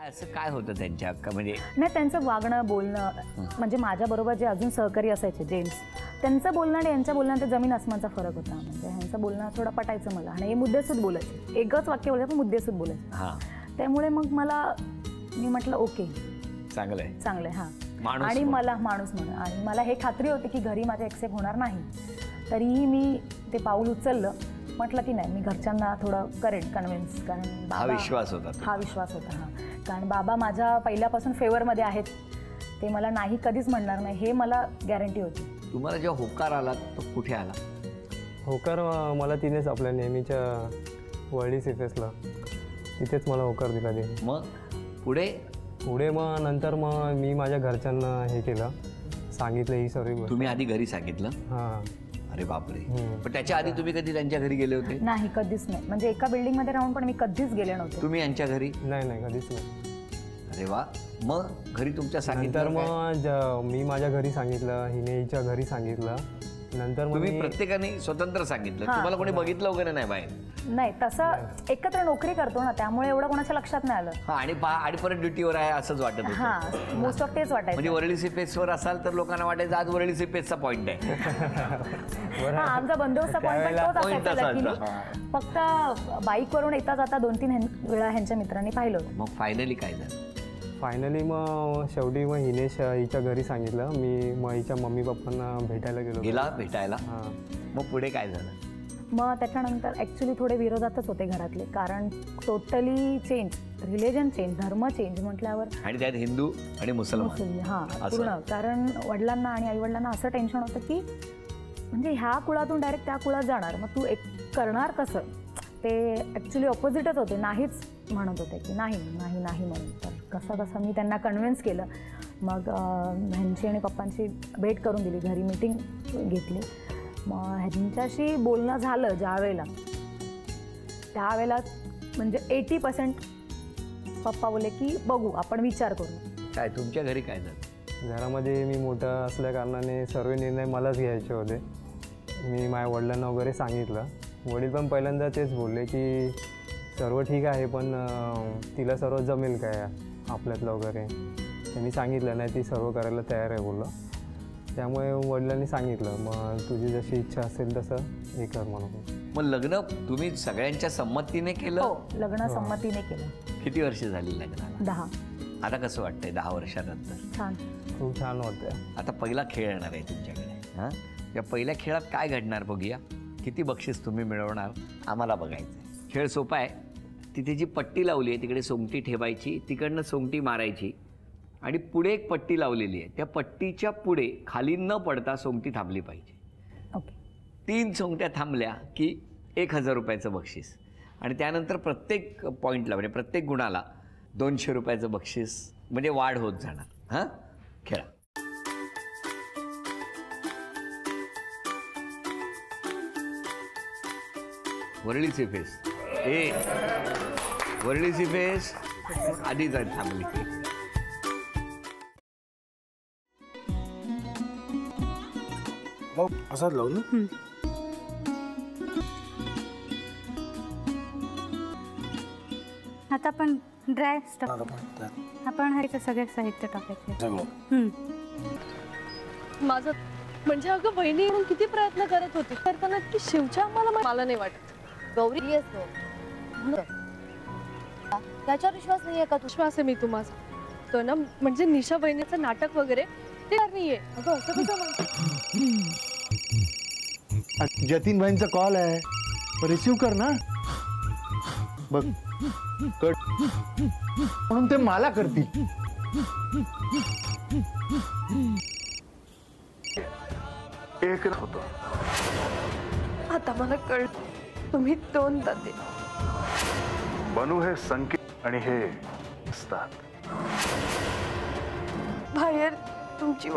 असं काय होतं त्यांच्या म्हणजे नाही, त्यांचं वागणं बोलणं म्हणजे माझ्याबरोबर जे अजून सहकारी असायचे जेम्स, त्यांचं बोलणं आणि यांच्या बोलण्यात जमीन आसमानचा फरक होता. म्हणजे ह्यांचं बोलणं थोडं पटायचं मला आणि हे मुद्देसूद बोलायचे, एकच वाक्य बोलायचं पण मुद्देसूद बोलायचे. हां, त्यामुळे मग मी म्हटलं ओके चांगलं आहे, चांगलं आहे. हां, माणूस आणि मला माणूस म्हणून आणि मला हे खात्री होती की घरी माझ्या एक्सेप्ट होणार नाही. तरीही मी ते पाऊल उचललं. म्हटलं की नाही, मी घरच्यांना थोडं करेन कन्व्हिन्स, कारण हा विश्वास होता. हा विश्वास होता. हां, कारण बाबा माझ्या पहिल्यापासून फेवरमध्ये आहेत, ते मला नाही कधीच म्हणणार नाही हे मला गॅरंटी होती. तुम्हाला जेव्हा होकार आला तो कुठे आला? होकार मला तिनेच आपल्या नेहमीच्या वर्ल्डी सीफेसला तिथेच मला होकार दिला तिने. मग पुढे मग नंतर मग मी माझ्या घरच्यांना हे केलं, सांगितलं ही सर्व गोष्ट. तुम्ही आधी घरी सांगितलं? हां. अरे बापरे. पण त्याच्या आधी तुम्ही कधी त्यांच्या घरी गेले होते? नाही, कधीच नाही. म्हणजे एका बिल्डिंगमध्ये राहून पण मी कधीच गेले नव्हते. तुम्ही यांच्या घरी? नाही, कधीच नाही. अरे वा. मग घरी तुमच्या सांगितलं? मग मी माझ्या घरी सांगितलं, हिने हिच्या घरी सांगितलं. नंतर तुम्ही प्रत्येकाने स्वतंत्र सांगितलं? तुम्हाला कोणी बघितलं वगैरे नाही बाहेर? नाही, तसं एकत्र नोकरी करतो ना, त्यामुळे एवढं कोणाच्या लक्षात नाही आलं. आणि परत ड्युटीवर आहे असंच वाटत होतं. हां, मोस्ट ऑफ तेच वाटायचं. म्हणजे वरळी सीपेसवर असाल तर लोकांना वाटायचं आज वरळी सीपेसचा पॉईंट आहे. हां, आमचा बंदोबस्त पॉईंट तोच असायचा. फक्त बाईकवरून येता जाता 2-3 वेळा ह्यांच्या मित्रांनी पाहिलं होतं. मग फायनली काय झालं? फायनली मग शेवटी मग हिनेश हिच्या घरी सांगितलं. मी मग हिच्या मम्मी पप्पांना भेटायला भेटायला. हां. मग पुढे काय झालं? मग त्याच्यानंतर ॲक्च्युली थोडे विरोधातच होते घरातले, कारण टोटली चेंज, रिलिजन चेंज, धर्म चेंज म्हटल्यावर. आणि त्यात हिंदू आणि मुसलमान. हां, पूर्ण. कारण वडिलांना आणि आईवडिलांना असं टेन्शन होतं की म्हणजे ह्या कुळातून डायरेक्ट त्या कुळात जाणार, मग तू करणार कसं. ते ॲक्च्युली ऑपोजिटच होते, नाहीच म्हणत होते की नाही म्हणून. तर कसं मी त्यांना कन्व्हिन्स केलं. मग ह्यांची आणि पप्पांची भेट करून दिली, घरी मीटिंग घेतली. मग ह्यांच्याशी बोलणं झालं त्यावेळेला म्हणजे 80% पप्पा बोलले की बघू, आपण विचार करू. काय तुमच्या घरी काय झालं? घरामध्ये मी मोठा असल्या कारणाने सर्व निर्णय मलाच घ्यायचे होते. मी माझ्या वडिलांना वगैरे सांगितलं. वडील पण पहिल्यांदा तेच बोलले की सर्व ठीक आहे, पण तिला सर्व जमेल काय आपल्यातलं वगैरे. त्यांनी सांगितलं नाही, ती सर्व करायला तयार आहे बोललं. त्यामुळे वडिलांनी सांगितलं मग तुझी जशी इच्छा असेल तसं हे कर म्हणून. मग लग्न तुम्ही सगळ्यांच्या संमतीने केलं? हो, लग्न संमतीने केलं. किती वर्ष झाली लग्नाला? 10. आता कसं वाटतंय 10 वर्षानंतर? छान, खूप छान होतं. आता पहिला खेळ येणार आहे तुमच्याकडे. हां, या पहिल्या खेळात काय घडणार बघूया. किती बक्षीस तुम्ही मिळवणार आम्हाला बघायचं. खेळ सोपा आहे. तिथे जी पट्टी लावली आहे तिकडे सोंगटी ठेवायची, तिकडनं सोंगटी मारायची आणि पुढे एक पट्टी लावलेली आहे, त्या पट्टीच्या पुढे खाली न पडता सोंगटी थांबली पाहिजे. ओके. 3 सोंगट्या थांबल्या की 1000 रुपयाचं बक्षीस. आणि त्यानंतर प्रत्येक पॉईंटला म्हणजे प्रत्येक गुणाला 200 रुपयाचं बक्षीस म्हणजे वाढ होत जाणार. हां, खेळा. वरळी सीफेस वरळी सीफेस आधी जाईल थांबली. मग असाच लावू ना. आता आपण ड्राय स्टफ आपण हे सगळे साहित्य टाकायचे. माझं म्हणजे अगं बहिणी किती प्रयत्न करत होती करताना की शिवच्या मला नाही वाटत. गौरी असतो त्याच्यावर विश्वास नाहीये का? विश्वास आहे मी तुम्हाला तो ना. म्हणजे निशा बहिणीचं नाटक वगैरे ते नाहीये. अगं असं कसं जतीन भाईंचा कॉल आहे, रिसीव कर ना. बघ म्हणून ते मला करतील. एक होतो आता मला कळ. तुम्ही 2 दाते. बनू हे संकेत आणि हे असतात. बाहेर तुमची